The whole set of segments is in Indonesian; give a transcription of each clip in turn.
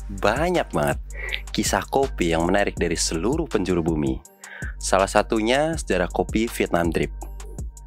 Banyak banget kisah kopi yang menarik dari seluruh penjuru bumi. Salah satunya sejarah kopi Vietnam Drip.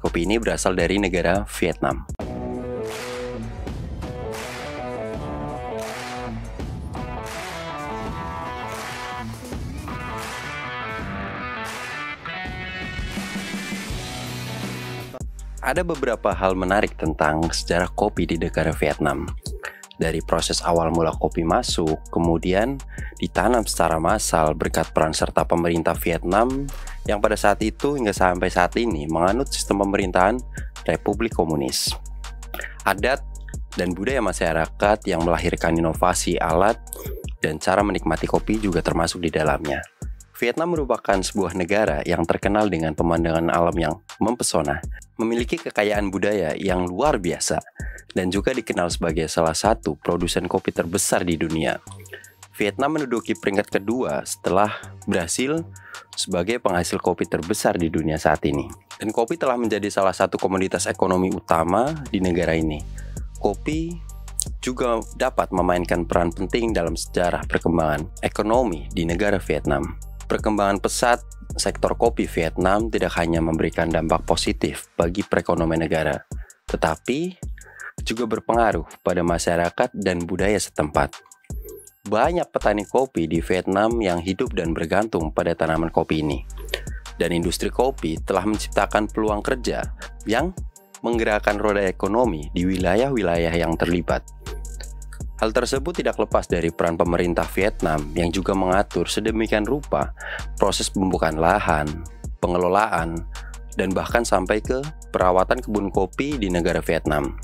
Kopi ini berasal dari negara Vietnam. Ada beberapa hal menarik tentang sejarah kopi di negara Vietnam. Dari proses awal mula kopi masuk, kemudian ditanam secara massal berkat peran serta pemerintah Vietnam yang pada saat itu hingga sampai saat ini menganut sistem pemerintahan Republik Komunis. Adat dan budaya masyarakat yang melahirkan inovasi alat dan cara menikmati kopi juga termasuk di dalamnya. Vietnam merupakan sebuah negara yang terkenal dengan pemandangan alam yang mempesona, memiliki kekayaan budaya yang luar biasa, dan juga dikenal sebagai salah satu produsen kopi terbesar di dunia. Vietnam menduduki peringkat kedua setelah Brasil sebagai penghasil kopi terbesar di dunia saat ini. Dan kopi telah menjadi salah satu komoditas ekonomi utama di negara ini. Kopi juga dapat memainkan peran penting dalam sejarah perkembangan ekonomi di negara Vietnam. Perkembangan pesat sektor kopi Vietnam tidak hanya memberikan dampak positif bagi perekonomian negara, tetapi juga berpengaruh pada masyarakat dan budaya setempat. Banyak petani kopi di Vietnam yang hidup dan bergantung pada tanaman kopi ini. Dan industri kopi telah menciptakan peluang kerja yang menggerakkan roda ekonomi di wilayah-wilayah yang terlibat. Hal tersebut tidak lepas dari peran pemerintah Vietnam yang juga mengatur sedemikian rupa proses pembukaan lahan, pengelolaan, dan bahkan sampai ke perawatan kebun kopi di negara Vietnam.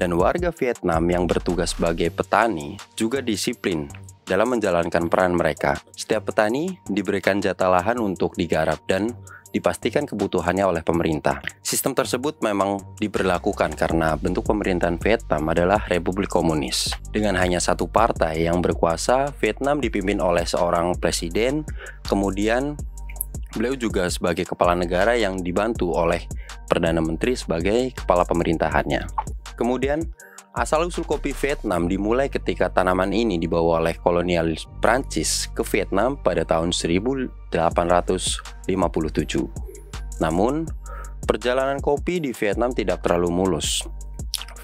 Dan warga Vietnam yang bertugas sebagai petani juga disiplin dalam menjalankan peran mereka. Setiap petani diberikan jatah lahan untuk digarap dan dipastikan kebutuhannya oleh pemerintah. Sistem tersebut memang diberlakukan karena bentuk pemerintahan Vietnam adalah Republik Komunis. Dengan hanya satu partai yang berkuasa, Vietnam dipimpin oleh seorang presiden, kemudian beliau juga sebagai kepala negara yang dibantu oleh Perdana Menteri sebagai kepala pemerintahannya. Kemudian, asal-usul kopi Vietnam dimulai ketika tanaman ini dibawa oleh kolonialis Prancis ke Vietnam pada tahun 1857. Namun, perjalanan kopi di Vietnam tidak terlalu mulus.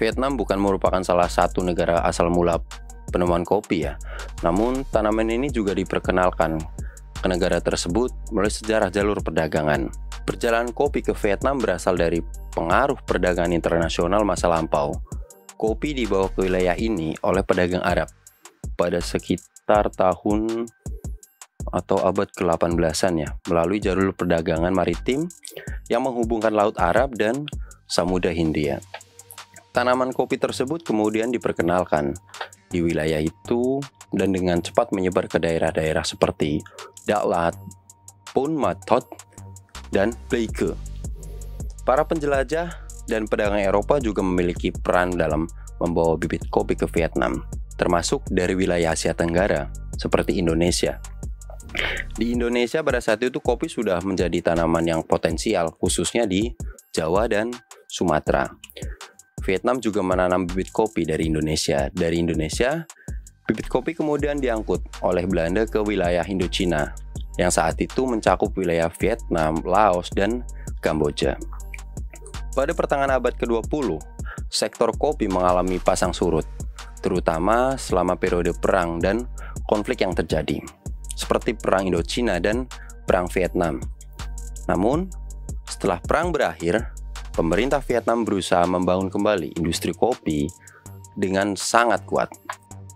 Vietnam bukan merupakan salah satu negara asal mula penemuan kopi ya. Namun, tanaman ini juga diperkenalkan ke negara tersebut melalui sejarah jalur perdagangan. Perjalanan kopi ke Vietnam berasal dari pengaruh perdagangan internasional masa lampau. Kopi dibawa ke wilayah ini oleh pedagang Arab pada sekitar tahun atau abad ke-18-an ya, melalui jalur perdagangan maritim yang menghubungkan Laut Arab dan Samudra Hindia. Tanaman kopi tersebut kemudian diperkenalkan di wilayah itu dan dengan cepat menyebar ke daerah-daerah seperti Đắk Lắk, Buôn Ma Thuột, dan Pleiku. Para penjelajah dan pedagang Eropa juga memiliki peran dalam membawa bibit kopi ke Vietnam, termasuk dari wilayah Asia Tenggara seperti Indonesia. Di Indonesia pada saat itu kopi sudah menjadi tanaman yang potensial, khususnya di Jawa dan Sumatera. Vietnam juga menanam bibit kopi dari Indonesia. Dari Indonesia, bibit kopi kemudian diangkut oleh Belanda ke wilayah Indochina, yang saat itu mencakup wilayah Vietnam, Laos, dan Kamboja. Pada pertengahan abad ke-20, sektor kopi mengalami pasang surut, terutama selama periode perang dan konflik yang terjadi, seperti Perang Indochina dan Perang Vietnam. Namun, setelah perang berakhir, pemerintah Vietnam berusaha membangun kembali industri kopi dengan sangat kuat.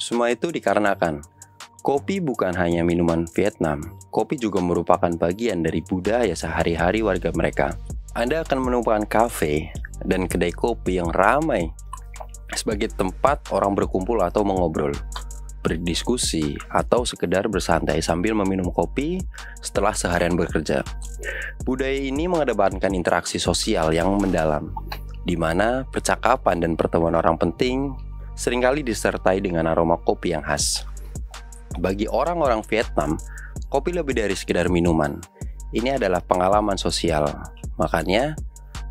Semua itu dikarenakan kopi bukan hanya minuman Vietnam, kopi juga merupakan bagian dari budaya sehari-hari warga mereka. Anda akan menemukan kafe dan kedai kopi yang ramai sebagai tempat orang berkumpul atau mengobrol, berdiskusi, atau sekedar bersantai sambil meminum kopi setelah seharian bekerja. Budaya ini mengedepankan interaksi sosial yang mendalam, di mana percakapan dan pertemuan orang penting seringkali disertai dengan aroma kopi yang khas. Bagi orang-orang Vietnam, kopi lebih dari sekedar minuman. Ini adalah pengalaman sosial. Makanya,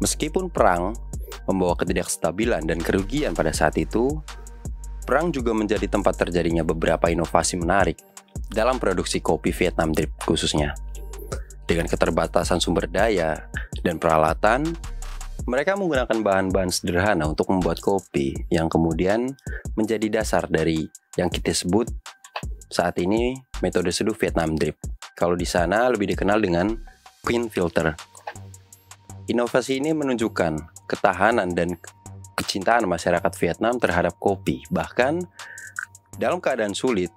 meskipun perang membawa ketidakstabilan dan kerugian pada saat itu, Perang juga menjadi tempat terjadinya beberapa inovasi menarik dalam produksi kopi Vietnam Drip khususnya. Dengan keterbatasan sumber daya dan peralatan, mereka menggunakan bahan-bahan sederhana untuk membuat kopi yang kemudian menjadi dasar dari yang kita sebut saat ini metode seduh Vietnam Drip. Kalau di sana lebih dikenal dengan Queen Filter. Inovasi ini menunjukkan ketahanan dan kecintaan masyarakat Vietnam terhadap kopi. Bahkan dalam keadaan sulit,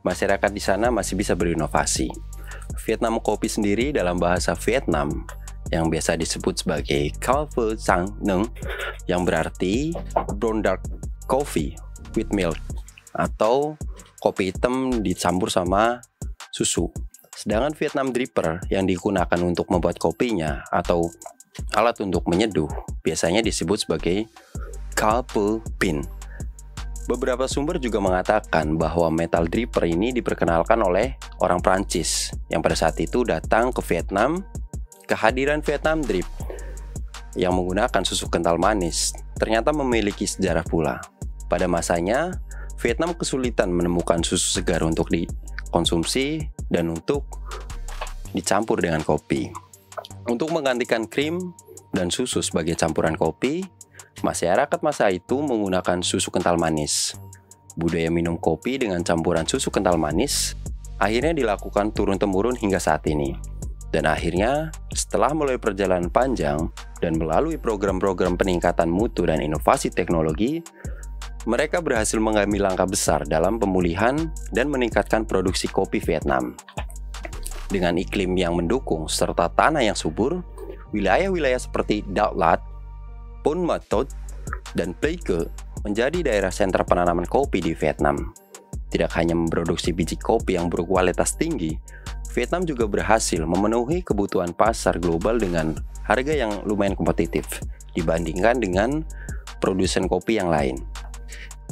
masyarakat di sana masih bisa berinovasi. Vietnam Kopi sendiri dalam bahasa Vietnam yang biasa disebut sebagai Cao Phu Sang Nung, yang berarti brown dark coffee with milk, atau kopi hitam dicampur sama susu. Sedangkan Vietnam Dripper yang digunakan untuk membuat kopinya atau alat untuk menyeduh biasanya disebut sebagai Cao Phu Pin. Beberapa sumber juga mengatakan bahwa metal dripper ini diperkenalkan oleh orang Prancis yang pada saat itu datang ke Vietnam. Kehadiran Vietnam Drip yang menggunakan susu kental manis ternyata memiliki sejarah pula. Pada masanya, Vietnam kesulitan menemukan susu segar untuk dikonsumsi dan untuk dicampur dengan kopi. Untuk menggantikan krim dan susu sebagai campuran kopi, masyarakat masa itu menggunakan susu kental manis. Budaya minum kopi dengan campuran susu kental manis akhirnya dilakukan turun-temurun hingga saat ini. Dan akhirnya, setelah melalui perjalanan panjang dan melalui program-program peningkatan mutu dan inovasi teknologi, mereka berhasil mengambil langkah besar dalam pemulihan dan meningkatkan produksi kopi Vietnam. Dengan iklim yang mendukung serta tanah yang subur, wilayah-wilayah seperti Đà Lạt, Buôn Ma Thuột, dan Pleiku menjadi daerah sentra penanaman kopi di Vietnam. Tidak hanya memproduksi biji kopi yang berkualitas tinggi, Vietnam juga berhasil memenuhi kebutuhan pasar global dengan harga yang lumayan kompetitif dibandingkan dengan produsen kopi yang lain.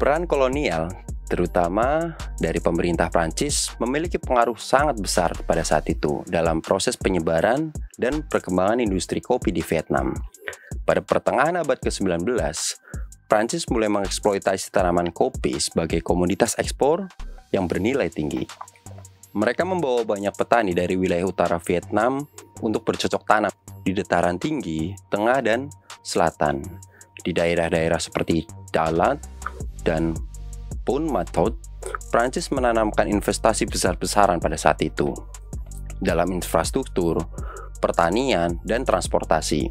Peran kolonial, terutama dari pemerintah Prancis, memiliki pengaruh sangat besar pada saat itu dalam proses penyebaran dan perkembangan industri kopi di Vietnam. Pada pertengahan abad ke-19, Prancis mulai mengeksploitasi tanaman kopi sebagai komoditas ekspor yang bernilai tinggi. Mereka membawa banyak petani dari wilayah utara Vietnam untuk bercocok tanam di dataran tinggi, tengah, dan selatan. Di daerah-daerah seperti Đà Lạt dan Buôn Ma Thuột, Prancis menanamkan investasi besar-besaran pada saat itu dalam infrastruktur, pertanian, dan transportasi,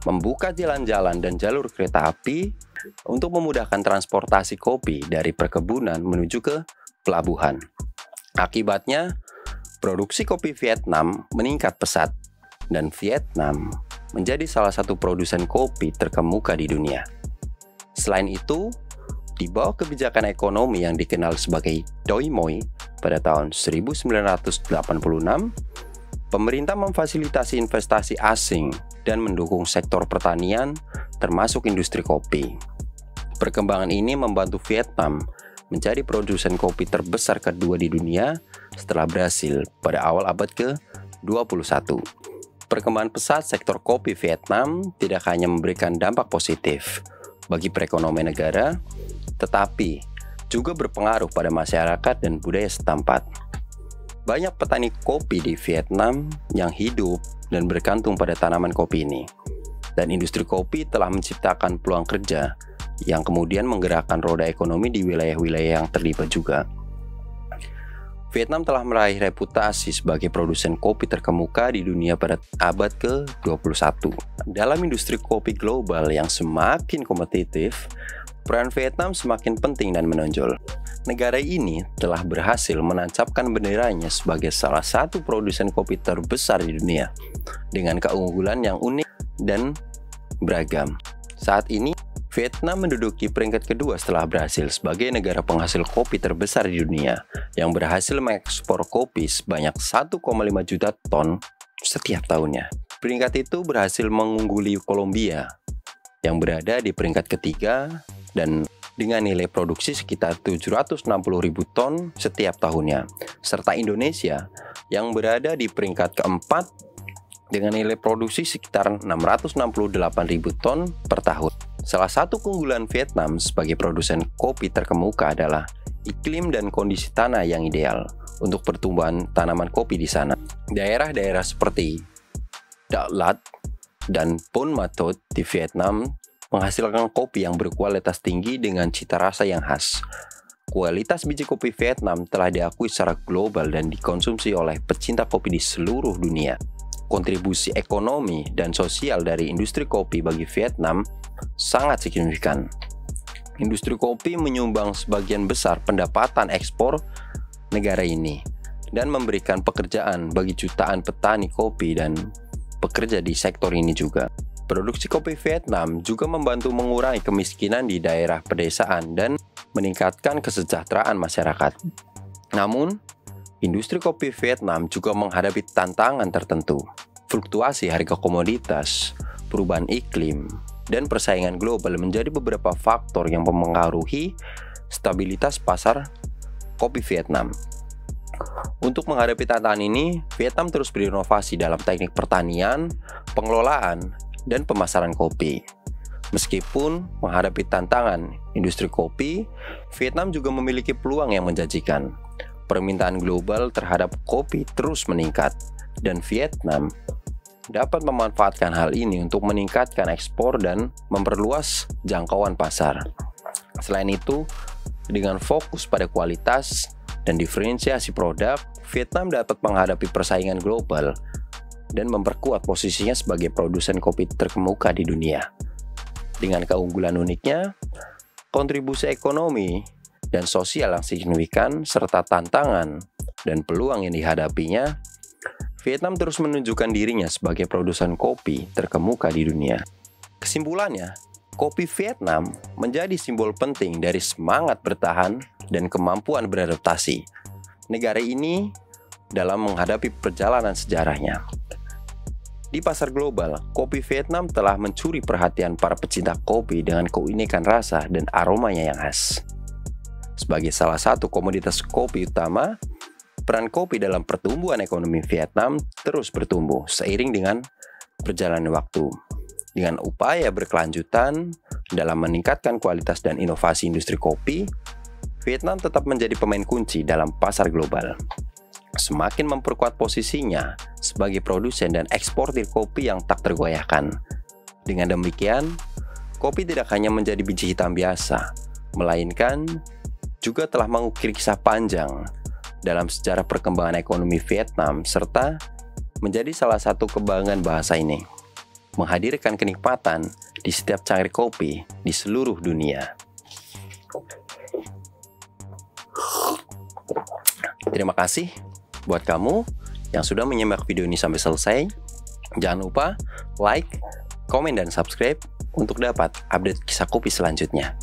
membuka jalan-jalan dan jalur kereta api untuk memudahkan transportasi kopi dari perkebunan menuju ke pelabuhan. Akibatnya, produksi kopi Vietnam meningkat pesat dan Vietnam menjadi salah satu produsen kopi terkemuka di dunia. Selain itu, di bawah kebijakan ekonomi yang dikenal sebagai Doi Moi pada tahun 1986, pemerintah memfasilitasi investasi asing dan mendukung sektor pertanian termasuk industri kopi. Perkembangan ini membantu Vietnam menjadi produsen kopi terbesar kedua di dunia setelah Brasil pada awal abad ke-21. Perkembangan pesat sektor kopi Vietnam tidak hanya memberikan dampak positif bagi perekonomian negara, tetapi juga berpengaruh pada masyarakat dan budaya setempat. Banyak petani kopi di Vietnam yang hidup dan bergantung pada tanaman kopi ini. Dan industri kopi telah menciptakan peluang kerja yang kemudian menggerakkan roda ekonomi di wilayah-wilayah yang terlibat juga. Vietnam telah meraih reputasi sebagai produsen kopi terkemuka di dunia pada abad ke-21. Dalam industri kopi global yang semakin kompetitif, peran Vietnam semakin penting dan menonjol. Negara ini telah berhasil menancapkan benderanya sebagai salah satu produsen kopi terbesar di dunia dengan keunggulan yang unik dan beragam. Saat ini, Vietnam menduduki peringkat kedua setelah Brasil sebagai negara penghasil kopi terbesar di dunia yang berhasil mengekspor kopi sebanyak 1,5 juta ton setiap tahunnya. Peringkat itu berhasil mengungguli Kolombia yang berada di peringkat ketiga dan dengan nilai produksi sekitar 760.000 ton setiap tahunnya, serta Indonesia yang berada di peringkat keempat dengan nilai produksi sekitar 668.000 ton per tahun. Salah satu keunggulan Vietnam sebagai produsen kopi terkemuka adalah iklim dan kondisi tanah yang ideal untuk pertumbuhan tanaman kopi di sana. Daerah-daerah seperti Dac Lat dan Buôn Ma Thuột di Vietnam menghasilkan kopi yang berkualitas tinggi dengan cita rasa yang khas. Kualitas biji kopi Vietnam telah diakui secara global dan dikonsumsi oleh pecinta kopi di seluruh dunia. Kontribusi ekonomi dan sosial dari industri kopi bagi Vietnam sangat signifikan. Industri kopi menyumbang sebagian besar pendapatan ekspor negara ini dan memberikan pekerjaan bagi jutaan petani kopi dan pekerja di sektor ini juga. Produksi kopi Vietnam juga membantu mengurangi kemiskinan di daerah pedesaan dan meningkatkan kesejahteraan masyarakat. Namun, industri kopi Vietnam juga menghadapi tantangan tertentu. Fluktuasi harga komoditas, perubahan iklim, dan persaingan global menjadi beberapa faktor yang mempengaruhi stabilitas pasar kopi Vietnam. Untuk menghadapi tantangan ini, Vietnam terus berinovasi dalam teknik pertanian, pengelolaan, dan pemasaran kopi. Meskipun menghadapi tantangan industri kopi, Vietnam juga memiliki peluang yang menjanjikan. Permintaan global terhadap kopi terus meningkat, dan Vietnam dapat memanfaatkan hal ini untuk meningkatkan ekspor dan memperluas jangkauan pasar. Selain itu, dengan fokus pada kualitas dan diferensiasi produk, Vietnam dapat menghadapi persaingan global dan memperkuat posisinya sebagai produsen kopi terkemuka di dunia. Dengan keunggulan uniknya, kontribusi ekonomi dan sosial yang signifikan, serta tantangan dan peluang yang dihadapinya, Vietnam terus menunjukkan dirinya sebagai produsen kopi terkemuka di dunia. Kesimpulannya, kopi Vietnam menjadi simbol penting dari semangat bertahan dan kemampuan beradaptasi negara ini dalam menghadapi perjalanan sejarahnya. Di pasar global, kopi Vietnam telah mencuri perhatian para pecinta kopi dengan keunikan rasa dan aromanya yang khas. Sebagai salah satu komoditas kopi utama, peran kopi dalam pertumbuhan ekonomi Vietnam terus bertumbuh seiring dengan berjalannya waktu. Dengan upaya berkelanjutan dalam meningkatkan kualitas dan inovasi industri kopi, Vietnam tetap menjadi pemain kunci dalam pasar global. Semakin memperkuat posisinya sebagai produsen dan eksportir kopi yang tak tergoyahkan. Dengan demikian, kopi tidak hanya menjadi biji hitam biasa, melainkan juga telah mengukir kisah panjang dalam sejarah perkembangan ekonomi Vietnam, serta menjadi salah satu kebanggaan bahasa ini, menghadirkan kenikmatan di setiap cangkir kopi di seluruh dunia. Terima kasih buat kamu yang sudah menyimak video ini sampai selesai. Jangan lupa like, komen, dan subscribe untuk dapat update kisah kopi selanjutnya.